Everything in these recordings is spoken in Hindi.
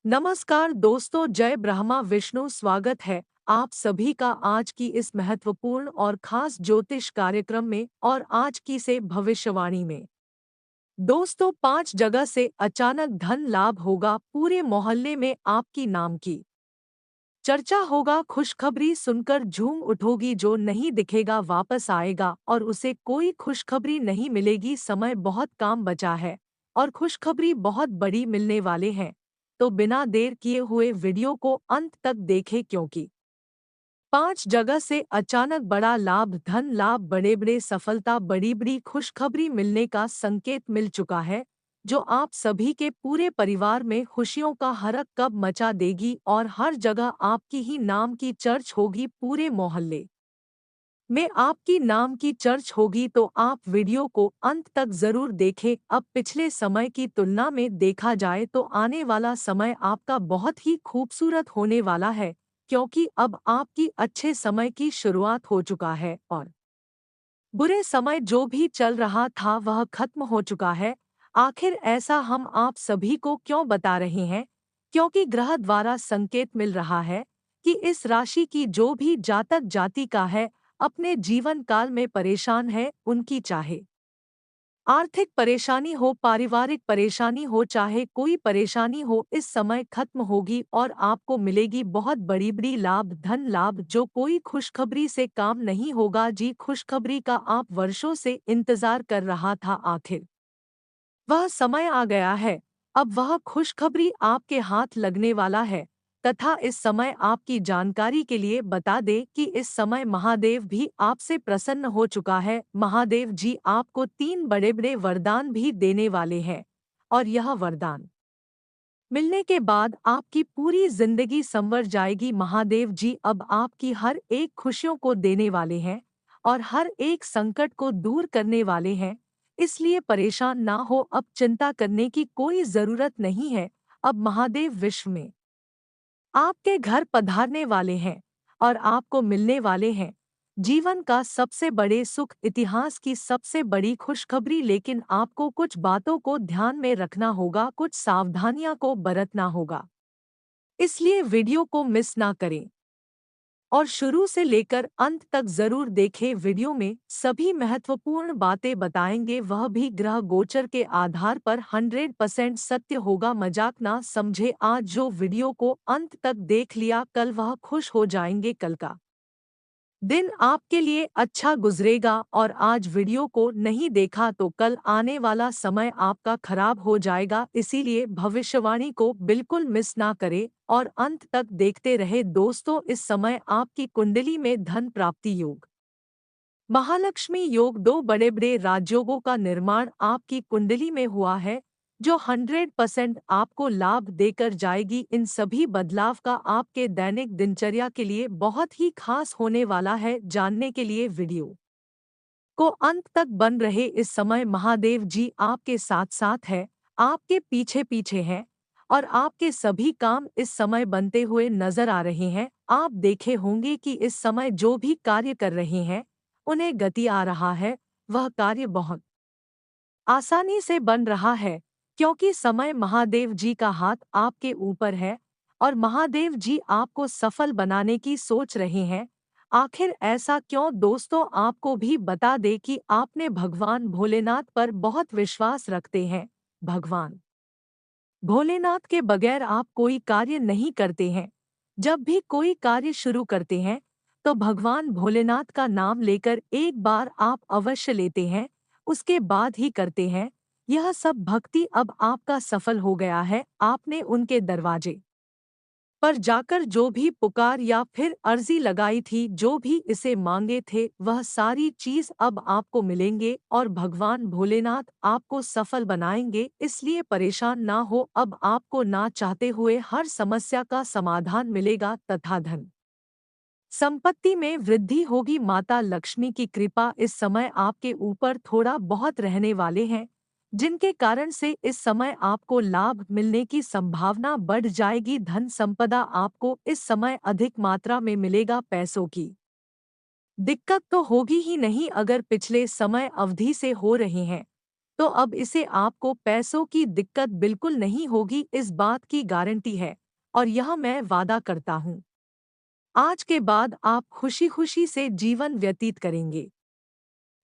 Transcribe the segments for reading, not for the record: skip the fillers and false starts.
नमस्कार दोस्तों, जय ब्रह्मा विष्णु। स्वागत है आप सभी का आज की इस महत्वपूर्ण और खास ज्योतिष कार्यक्रम में और आज की से भविष्यवाणी में। दोस्तों, 5 जगह से अचानक धन लाभ होगा, पूरे मोहल्ले में आपकी नाम की चर्चा होगा। खुशखबरी सुनकर झूम उठोगी, जो नहीं दिखेगा वापस आएगा और उसे कोई खुशखबरी नहीं मिलेगी। समय बहुत काम बचा है और खुशखबरी बहुत बड़ी मिलने वाले हैं, तो बिना देर किए हुए वीडियो को अंत तक देखें, क्योंकि 5 जगह से अचानक बड़ा लाभ, धन लाभ, बड़े बड़े सफलता, बड़ी बड़ी खुशखबरी मिलने का संकेत मिल चुका है, जो आप सभी के पूरे परिवार में खुशियों का हड़क कब मचा देगी और हर जगह आपकी ही नाम की चर्च होगी। पूरे मोहल्ले में आपकी नाम की चर्च होगी, तो आप वीडियो को अंत तक जरूर देखें। अब पिछले समय की तुलना में देखा जाए तो आने वाला समय आपका बहुत ही खूबसूरत होने वाला है, क्योंकि अब आपकी अच्छे समय की शुरुआत हो चुका है और बुरे समय जो भी चल रहा था वह खत्म हो चुका है। आखिर ऐसा हम आप सभी को क्यों बता रहे हैं? क्योंकि ग्रह द्वारा संकेत मिल रहा है कि इस राशि की जो भी जातक जातिका है, अपने जीवन काल में परेशान है, उनकी चाहे आर्थिक परेशानी हो, पारिवारिक परेशानी हो, चाहे कोई परेशानी हो, इस समय खत्म होगी और आपको मिलेगी बहुत बड़ी बड़ी लाभ, धन लाभ, जो कोई खुशखबरी से काम नहीं होगा। जी, खुशखबरी का आप वर्षों से इंतजार कर रहा था, आखिर वह समय आ गया है। अब वह खुशखबरी आपके हाथ लगने वाला है। तथा इस समय आपकी जानकारी के लिए बता दें कि इस समय महादेव भी आपसे प्रसन्न हो चुका है। महादेव जी आपको 3 बड़े-बड़े वरदान भी देने वाले हैं और यह वरदान मिलने के बाद आपकी पूरी जिंदगी संवर जाएगी। महादेव जी अब आपकी हर एक खुशियों को देने वाले हैं और हर एक संकट को दूर करने वाले हैं। इसलिए परेशान ना हो, अब चिंता करने की कोई जरूरत नहीं है। अब महादेव विश्व में आपके घर पधारने वाले हैं और आपको मिलने वाले हैं जीवन का सबसे बड़े सुख, इतिहास की सबसे बड़ी खुशखबरी। लेकिन आपको कुछ बातों को ध्यान में रखना होगा, कुछ सावधानियां को बरतना होगा, इसलिए वीडियो को मिस ना करें और शुरू से लेकर अंत तक जरूर देखें। वीडियो में सभी महत्वपूर्ण बातें बताएंगे, वह भी ग्रह गोचर के आधार पर 100% सत्य होगा। मजाक ना समझे, आज जो वीडियो को अंत तक देख लिया, कल वह खुश हो जाएंगे। कल का दिन आपके लिए अच्छा गुजरेगा और आज वीडियो को नहीं देखा तो कल आने वाला समय आपका खराब हो जाएगा। इसीलिए भविष्यवाणी को बिल्कुल मिस ना करें और अंत तक देखते रहे। दोस्तों, इस समय आपकी कुंडली में धन प्राप्ति योग, महालक्ष्मी योग, 2 बड़े-बड़े राजयोगों का निर्माण आपकी कुंडली में हुआ है, जो 100% आपको लाभ देकर जाएगी। इन सभी बदलाव का आपके दैनिक दिनचर्या के लिए बहुत ही खास होने वाला है। जानने के लिए वीडियो को अंत तक बन रहे। इस समय महादेव जी आपके साथ साथ है, आपके पीछे पीछे हैं और आपके सभी काम इस समय बनते हुए नजर आ रहे हैं। आप देखे होंगे कि इस समय जो भी कार्य कर रहे हैं, उन्हें गति आ रहा है। वह कार्य बहुत आसानी से बन रहा है, क्योंकि समय महादेव जी का हाथ आपके ऊपर है और महादेव जी आपको सफल बनाने की सोच रहे हैं। आखिर ऐसा क्यों? दोस्तों, आपको भी बता दें कि आपने भगवान भोलेनाथ पर बहुत विश्वास रखते हैं। भगवान भोलेनाथ के बगैर आप कोई कार्य नहीं करते हैं। जब भी कोई कार्य शुरू करते हैं, तो भगवान भोलेनाथ का नाम लेकर एक बार आप अवश्य लेते हैं, उसके बाद ही करते हैं। यह सब भक्ति अब आपका सफल हो गया है। आपने उनके दरवाजे पर जाकर जो भी पुकार या फिर अर्जी लगाई थी, जो भी इसे मांगे थे, वह सारी चीज अब आपको मिलेंगे और भगवान भोलेनाथ आपको सफल बनाएंगे। इसलिए परेशान ना हो, अब आपको ना चाहते हुए हर समस्या का समाधान मिलेगा तथा धन संपत्ति में वृद्धि होगी। माता लक्ष्मी की कृपा इस समय आपके ऊपर थोड़ा बहुत रहने वाले हैं, जिनके कारण से इस समय आपको लाभ मिलने की संभावना बढ़ जाएगी। धन संपदा आपको इस समय अधिक मात्रा में मिलेगा। पैसों की दिक्कत तो होगी ही नहीं, अगर पिछले समय अवधि से हो रहे हैं तो अब इसे आपको पैसों की दिक्कत बिल्कुल नहीं होगी, इस बात की गारंटी है, और यह मैं वादा करता हूँ। आज के बाद आप खुशी-खुशी से जीवन व्यतीत करेंगे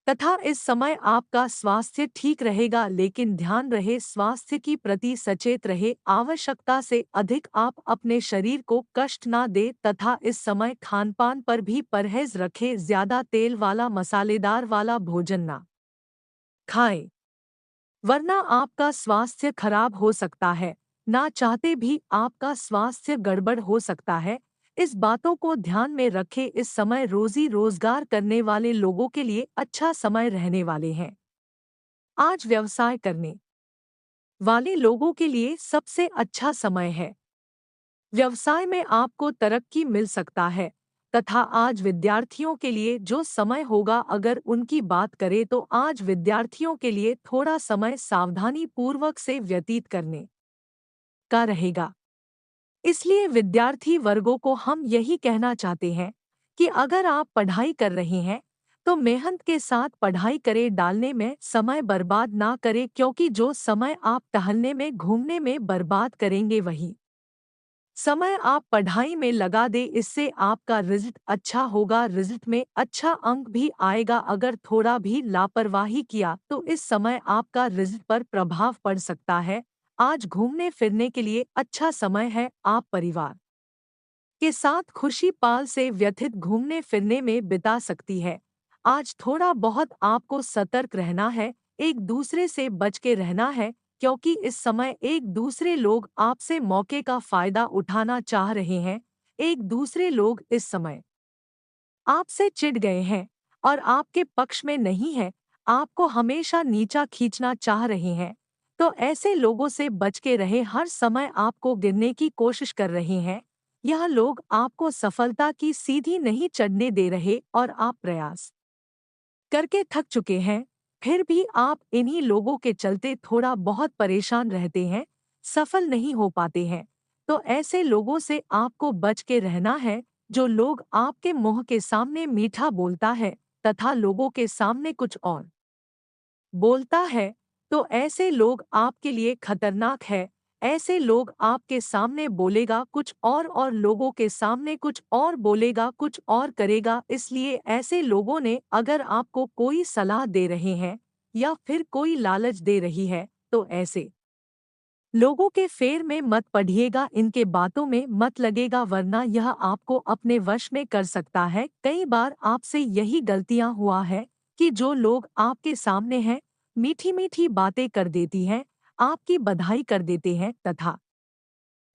तथा इस समय आपका स्वास्थ्य ठीक रहेगा, लेकिन ध्यान रहे स्वास्थ्य की प्रति सचेत रहे, आवश्यकता से अधिक आप अपने शरीर को कष्ट ना दे तथा इस समय खान-पान पर भी परहेज रखें, ज़्यादा तेल वाला मसालेदार वाला भोजन ना खाएं, वरना आपका स्वास्थ्य खराब हो सकता है, ना चाहते भी आपका स्वास्थ्य गड़बड़ हो सकता है। इस बातों को ध्यान में रखें, इस समय रोजी रोजगार करने वाले लोगों के लिए अच्छा समय रहने वाले हैं। आज व्यवसाय करने वाले लोगों के लिए सबसे अच्छा समय है। व्यवसाय में आपको तरक्की मिल सकता है तथा आज विद्यार्थियों के लिए जो समय होगा, अगर उनकी बात करें तो आज विद्यार्थियों के लिए थोड़ा समय सावधानी पूर्वक से व्यतीत करने का रहेगा। इसलिए विद्यार्थी वर्गों को हम यही कहना चाहते हैं कि अगर आप पढ़ाई कर रहे हैं तो मेहनत के साथ पढ़ाई करें, डालने में समय बर्बाद ना करें, क्योंकि जो समय आप टहलने में घूमने में बर्बाद करेंगे वही समय आप पढ़ाई में लगा दे, इससे आपका रिजल्ट अच्छा होगा, रिजल्ट में अच्छा अंक भी आएगा। अगर थोड़ा भी लापरवाही किया तो इस समय आपका रिजल्ट पर प्रभाव पड़ सकता है। आज घूमने फिरने के लिए अच्छा समय है, आप परिवार के साथ खुशी पाल से व्यथित घूमने फिरने में बिता सकती है। आज थोड़ा बहुत आपको सतर्क रहना है, एक दूसरे से बच के रहना है, क्योंकि इस समय एक दूसरे लोग आपसे मौके का फायदा उठाना चाह रहे हैं। एक दूसरे लोग इस समय आपसे चिढ़ गए हैं और आपके पक्ष में नहीं है, आपको हमेशा नीचा खींचना चाह रहे हैं। तो ऐसे लोगों से बच के रहे, हर समय आपको गिरने की कोशिश कर रहे हैं। यह लोग आपको सफलता की सीधी नहीं चढ़ने दे रहे और आप प्रयास करके थक चुके हैं, फिर भी आप इन्हीं लोगों के चलते थोड़ा बहुत परेशान रहते हैं, सफल नहीं हो पाते हैं। तो ऐसे लोगों से आपको बच के रहना है, जो लोग आपके मुंह के सामने मीठा बोलता है तथा लोगों के सामने कुछ और बोलता है, तो ऐसे लोग आपके लिए खतरनाक है। ऐसे लोग आपके सामने बोलेगा कुछ और लोगों के सामने कुछ और बोलेगा, कुछ और करेगा। इसलिए ऐसे लोगों ने अगर आपको कोई सलाह दे रहे हैं या फिर कोई लालच दे रही है, तो ऐसे लोगों के फेर में मत पड़िएगा, इनके बातों में मत लगेगा, वरना यह आपको अपने वश में कर सकता है। कई बार आपसे यही गलतियां हुआ है कि जो लोग आपके सामने हैं, मीठी मीठी बातें कर देती हैं, आपकी बधाई कर देते हैं तथा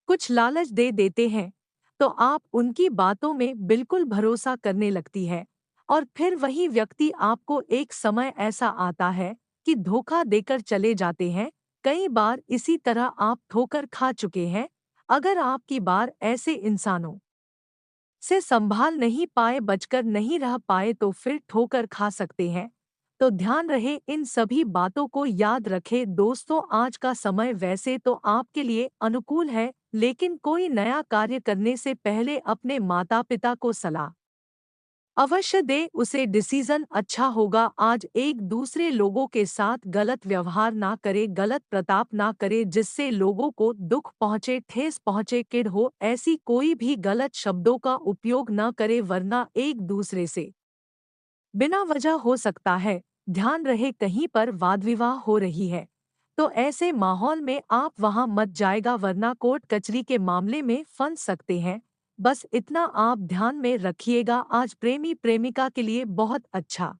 कुछ लालच दे देते हैं, तो आप उनकी बातों में बिल्कुल भरोसा करने लगती है और फिर वही व्यक्ति आपको एक समय ऐसा आता है कि धोखा देकर चले जाते हैं। कई बार इसी तरह आप ठोकर खा चुके हैं। अगर आपकी बार ऐसे इंसानों से संभाल नहीं पाए, बचकर नहीं रह पाए, तो फिर ठोकर खा सकते हैं। तो ध्यान रहे, इन सभी बातों को याद रखें। दोस्तों, आज का समय वैसे तो आपके लिए अनुकूल है, लेकिन कोई नया कार्य करने से पहले अपने माता पिता को सलाह अवश्य दे, उसे डिसीजन अच्छा होगा। आज एक दूसरे लोगों के साथ गलत व्यवहार ना करे, गलत प्रताप ना करे, जिससे लोगों को दुख पहुंचे, ठेस पहुंचे, किड हो। ऐसी कोई भी गलत शब्दों का उपयोग ना करे, वरना एक दूसरे से बिना वजह हो सकता है। ध्यान रहे, कहीं पर वाद विवाह हो रही है तो ऐसे माहौल में आप वहां मत जाएगा, वरना कोर्ट कचहरी के मामले में फंस सकते हैं। बस इतना आप ध्यान में रखिएगा। आज प्रेमी प्रेमिका के लिए बहुत अच्छा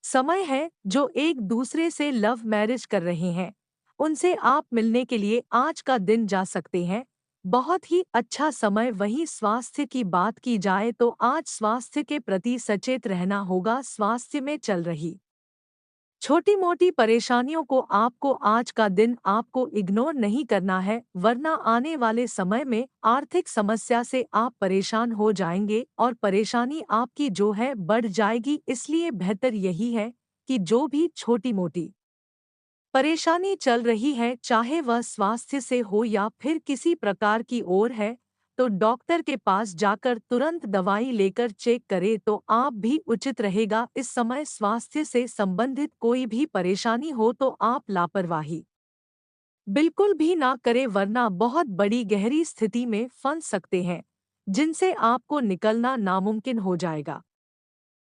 समय है, जो एक दूसरे से लव मैरिज कर रहे हैं, उनसे आप मिलने के लिए आज का दिन जा सकते हैं। बहुत ही अच्छा समय। वहीं स्वास्थ्य की बात की जाए तो आज स्वास्थ्य के प्रति सचेत रहना होगा। स्वास्थ्य में चल रही छोटी मोटी परेशानियों को आपको आज का दिन आपको इग्नोर नहीं करना है, वरना आने वाले समय में आर्थिक समस्या से आप परेशान हो जाएंगे और परेशानी आपकी जो है बढ़ जाएगी। इसलिए बेहतर यही है कि जो भी छोटी मोटी परेशानी चल रही है, चाहे वह स्वास्थ्य से हो या फिर किसी प्रकार की और है, तो डॉक्टर के पास जाकर तुरंत दवाई लेकर चेक करें तो आप भी उचित रहेगा। इस समय स्वास्थ्य से संबंधित कोई भी परेशानी हो तो आप लापरवाही बिल्कुल भी ना करें, वरना बहुत बड़ी गहरी स्थिति में फंस सकते हैं जिनसे आपको निकलना नामुमकिन हो जाएगा।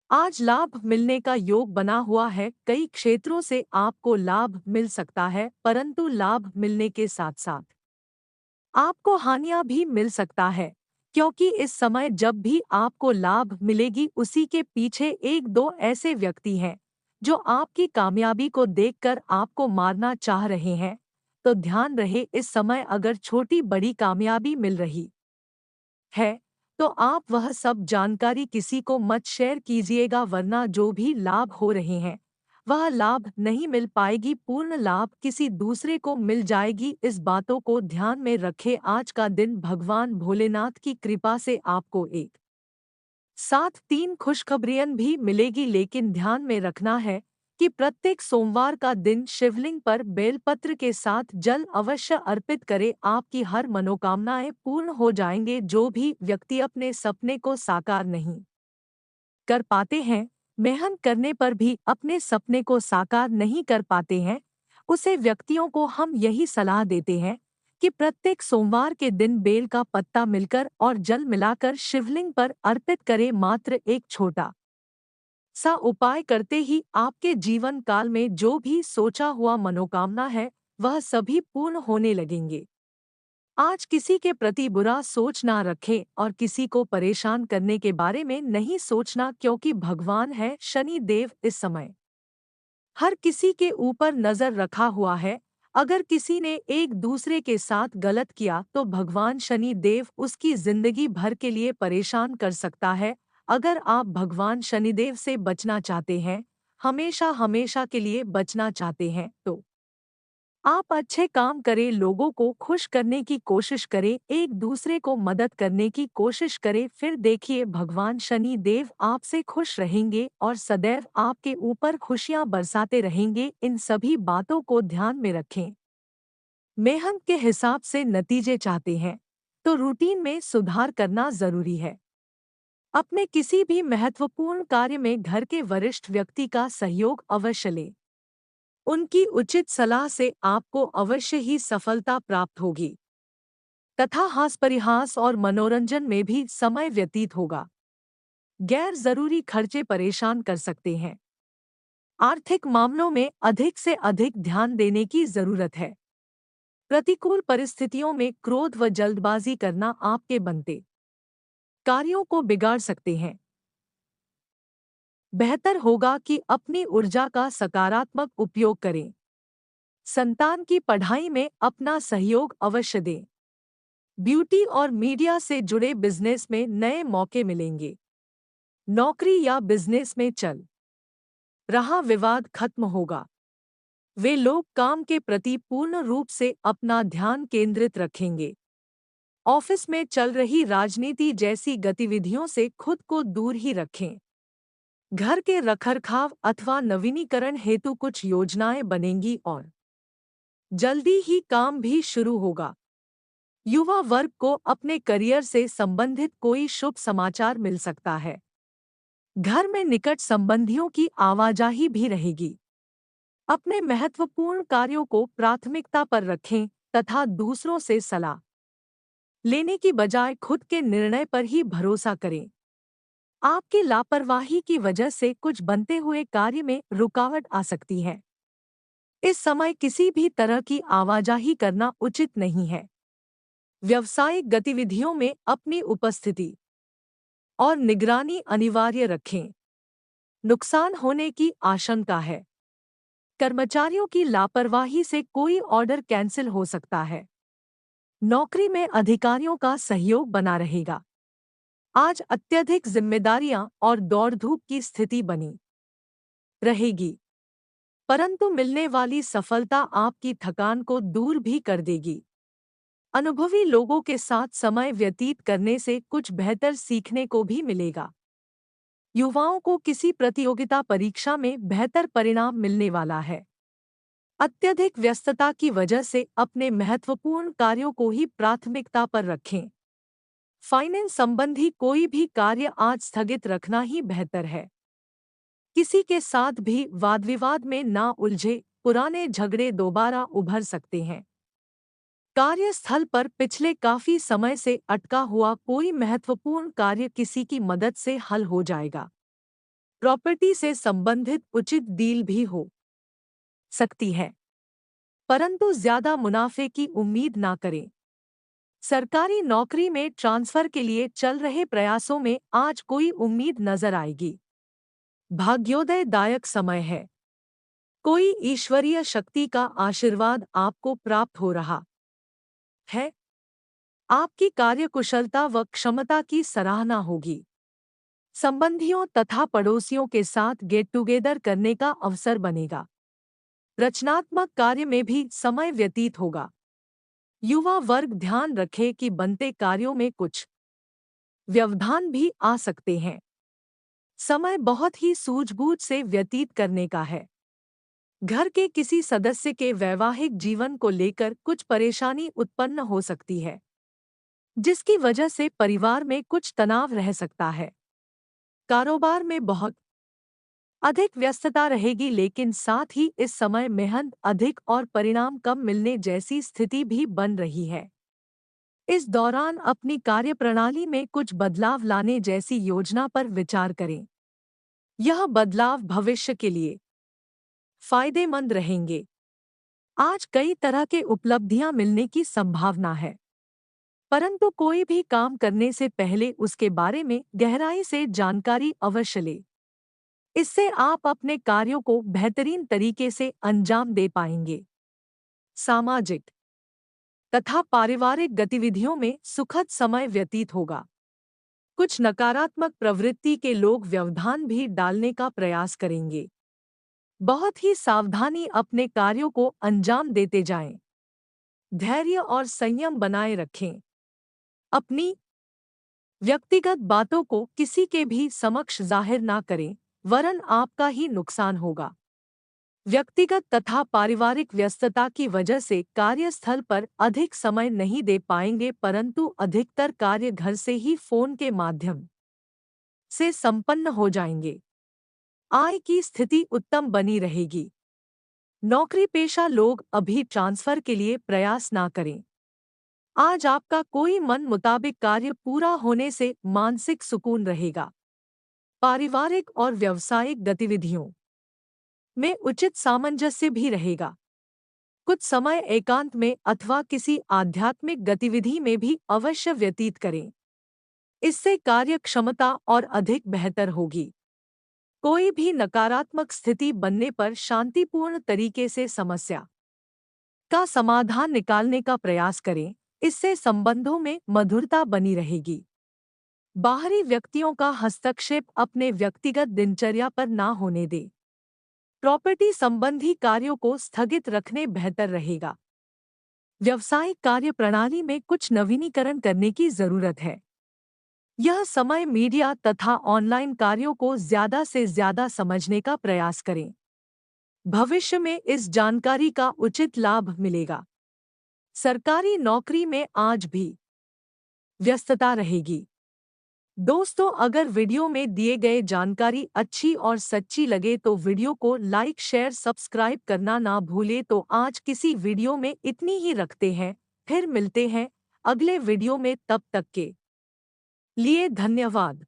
आज लाभ मिलने का योग बना हुआ है, कई क्षेत्रों से आपको लाभ मिल सकता है, परंतु लाभ मिलने के साथ साथ आपको हानियां भी मिल सकता है, क्योंकि इस समय जब भी आपको लाभ मिलेगी उसी के पीछे एक दो ऐसे व्यक्ति हैं जो आपकी कामयाबी को देखकर आपको मारना चाह रहे हैं। तो ध्यान रहे, इस समय अगर छोटी बड़ी कामयाबी मिल रही है तो आप वह सब जानकारी किसी को मत शेयर कीजिएगा, वरना जो भी लाभ हो रहे हैं वह लाभ नहीं मिल पाएगी, पूर्ण लाभ किसी दूसरे को मिल जाएगी। इस बातों को ध्यान में रखें। आज का दिन भगवान भोलेनाथ की कृपा से आपको एक साथ तीन खुशखबरियां भी मिलेगी, लेकिन ध्यान में रखना है कि प्रत्येक सोमवार का दिन शिवलिंग पर बेलपत्र के साथ जल अवश्य अर्पित करें। आपकी हर मनोकामनाएं पूर्ण हो जाएंगे। जो भी व्यक्ति अपने सपने को साकार नहीं कर पाते हैं, मेहनत करने पर भी अपने सपने को साकार नहीं कर पाते हैं, उसे व्यक्तियों को हम यही सलाह देते हैं कि प्रत्येक सोमवार के दिन बेल का पत्ता मिलकर और जल मिलाकर शिवलिंग पर अर्पित करें। मात्र एक छोटा सा उपाय करते ही आपके जीवन काल में जो भी सोचा हुआ मनोकामना है वह सभी पूर्ण होने लगेंगे। आज किसी के प्रति बुरा सोच ना रखें और किसी को परेशान करने के बारे में नहीं सोचना, क्योंकि भगवान है शनि देव इस समय हर किसी के ऊपर नजर रखा हुआ है। अगर किसी ने एक दूसरे के साथ गलत किया तो भगवान शनि देव उसकी जिंदगी भर के लिए परेशान कर सकता है। अगर आप भगवान शनिदेव से बचना चाहते हैं, हमेशा हमेशा के लिए बचना चाहते हैं, तो आप अच्छे काम करें, लोगों को खुश करने की कोशिश करें, एक दूसरे को मदद करने की कोशिश करें, फिर देखिए भगवान शनि देव आपसे खुश रहेंगे और सदैव आपके ऊपर खुशियां बरसाते रहेंगे। इन सभी बातों को ध्यान में रखें। मेहनत के हिसाब से नतीजे चाहते हैं तो रूटीन में सुधार करना जरूरी है। अपने किसी भी महत्वपूर्ण कार्य में घर के वरिष्ठ व्यक्ति का सहयोग अवश्य लें। उनकी उचित सलाह से आपको अवश्य ही सफलता प्राप्त होगी तथा हास परिहास और मनोरंजन में भी समय व्यतीत होगा। गैर जरूरी खर्चे परेशान कर सकते हैं। आर्थिक मामलों में अधिक से अधिक ध्यान देने की जरूरत है। प्रतिकूल परिस्थितियों में क्रोध व जल्दबाजी करना आपके बनते कार्यों को बिगाड़ सकते हैं। बेहतर होगा कि अपनी ऊर्जा का सकारात्मक उपयोग करें। संतान की पढ़ाई में अपना सहयोग अवश्य दें। ब्यूटी और मीडिया से जुड़े बिजनेस में नए मौके मिलेंगे। नौकरी या बिजनेस में चल रहा विवाद खत्म होगा। वे लोग काम के प्रति पूर्ण रूप से अपना ध्यान केंद्रित रखेंगे। ऑफिस में चल रही राजनीति जैसी गतिविधियों से खुद को दूर ही रखें। घर के रखरखाव अथवा नवीनीकरण हेतु कुछ योजनाएं बनेंगी और जल्दी ही काम भी शुरू होगा। युवा वर्ग को अपने करियर से संबंधित कोई शुभ समाचार मिल सकता है। घर में निकट संबंधियों की आवाजाही भी रहेगी। अपने महत्वपूर्ण कार्यों को प्राथमिकता पर रखें तथा दूसरों से सलाह लेने की बजाय खुद के निर्णय पर ही भरोसा करें। आपकी लापरवाही की वजह से कुछ बनते हुए कार्य में रुकावट आ सकती है। इस समय किसी भी तरह की आवाजाही करना उचित नहीं है। व्यावसायिक गतिविधियों में अपनी उपस्थिति और निगरानी अनिवार्य रखें। नुकसान होने की आशंका है। कर्मचारियों की लापरवाही से कोई ऑर्डर कैंसिल हो सकता है। नौकरी में अधिकारियों का सहयोग बना रहेगा। आज अत्यधिक जिम्मेदारियां और दौड़-धूप की स्थिति बनी रहेगी, परंतु मिलने वाली सफलता आपकी थकान को दूर भी कर देगी। अनुभवी लोगों के साथ समय व्यतीत करने से कुछ बेहतर सीखने को भी मिलेगा। युवाओं को किसी प्रतियोगिता परीक्षा में बेहतर परिणाम मिलने वाला है। अत्यधिक व्यस्तता की वजह से अपने महत्वपूर्ण कार्यों को ही प्राथमिकता पर रखें। फाइनेंस संबंधी कोई भी कार्य आज स्थगित रखना ही बेहतर है। किसी के साथ भी वाद विवाद में ना उलझे, पुराने झगड़े दोबारा उभर सकते हैं। कार्यस्थल पर पिछले काफी समय से अटका हुआ कोई महत्वपूर्ण कार्य किसी की मदद से हल हो जाएगा। प्रॉपर्टी से संबंधित उचित डील भी हो सकती है, परंतु ज्यादा मुनाफे की उम्मीद ना करें। सरकारी नौकरी में ट्रांसफर के लिए चल रहे प्रयासों में आज कोई उम्मीद नजर आएगी। भाग्योदयदायक समय है। कोई ईश्वरीय शक्ति का आशीर्वाद आपको प्राप्त हो रहा है। आपकी कार्यकुशलता व क्षमता की सराहना होगी। संबंधियों तथा पड़ोसियों के साथ गेट टुगेदर करने का अवसर बनेगा। रचनात्मक कार्य में भी समय व्यतीत होगा। युवा वर्ग ध्यान रखे कि बनते कार्यों में कुछ व्यवधान भी आ सकते हैं। समय बहुत ही सूझबूझ से व्यतीत करने का है। घर के किसी सदस्य के वैवाहिक जीवन को लेकर कुछ परेशानी उत्पन्न हो सकती है, जिसकी वजह से परिवार में कुछ तनाव रह सकता है। कारोबार में बहुत अधिक व्यस्तता रहेगी, लेकिन साथ ही इस समय मेहनत अधिक और परिणाम कम मिलने जैसी स्थिति भी बन रही है। इस दौरान अपनी कार्यप्रणाली में कुछ बदलाव लाने जैसी योजना पर विचार करें। यह बदलाव भविष्य के लिए फायदेमंद रहेंगे। आज कई तरह के उपलब्धियां मिलने की संभावना है, परंतु कोई भी काम करने से पहले उसके बारे में गहराई से जानकारी अवश्य लें। इससे आप अपने कार्यों को बेहतरीन तरीके से अंजाम दे पाएंगे। सामाजिक तथा पारिवारिक गतिविधियों में सुखद समय व्यतीत होगा। कुछ नकारात्मक प्रवृत्ति के लोग व्यवधान भी डालने का प्रयास करेंगे। बहुत ही सावधानी अपने कार्यों को अंजाम देते जाएं। धैर्य और संयम बनाए रखें। अपनी व्यक्तिगत बातों को किसी के भी समक्ष जाहिर ना करें, वरन आपका ही नुकसान होगा। व्यक्तिगत तथा पारिवारिक व्यस्तता की वजह से कार्यस्थल पर अधिक समय नहीं दे पाएंगे, परंतु अधिकतर कार्य घर से ही फोन के माध्यम से संपन्न हो जाएंगे। आय की स्थिति उत्तम बनी रहेगी। नौकरी पेशा लोग अभी ट्रांसफर के लिए प्रयास ना करें। आज आपका कोई मन मुताबिक कार्य पूरा होने से मानसिक सुकून रहेगा। पारिवारिक और व्यावसायिक गतिविधियों में उचित सामंजस्य भी रहेगा। कुछ समय एकांत में अथवा किसी आध्यात्मिक गतिविधि में भी अवश्य व्यतीत करें। इससे कार्य क्षमता और अधिक बेहतर होगी। कोई भी नकारात्मक स्थिति बनने पर शांतिपूर्ण तरीके से समस्या का समाधान निकालने का प्रयास करें। इससे संबंधों में मधुरता बनी रहेगी। बाहरी व्यक्तियों का हस्तक्षेप अपने व्यक्तिगत दिनचर्या पर ना होने दें। प्रॉपर्टी संबंधी कार्यों को स्थगित रखने बेहतर रहेगा। व्यावसायिक कार्य प्रणाली में कुछ नवीनीकरण करने की जरूरत है। यह समय मीडिया तथा ऑनलाइन कार्यों को ज्यादा से ज्यादा समझने का प्रयास करें। भविष्य में इस जानकारी का उचित लाभ मिलेगा। सरकारी नौकरी में आज भी व्यस्तता रहेगी। दोस्तों, अगर वीडियो में दिए गए जानकारी अच्छी और सच्ची लगे तो वीडियो को लाइक शेयर सब्सक्राइब करना ना भूलें। तो आज किसी वीडियो में इतनी ही रखते हैं, फिर मिलते हैं अगले वीडियो में। तब तक के लिए धन्यवाद।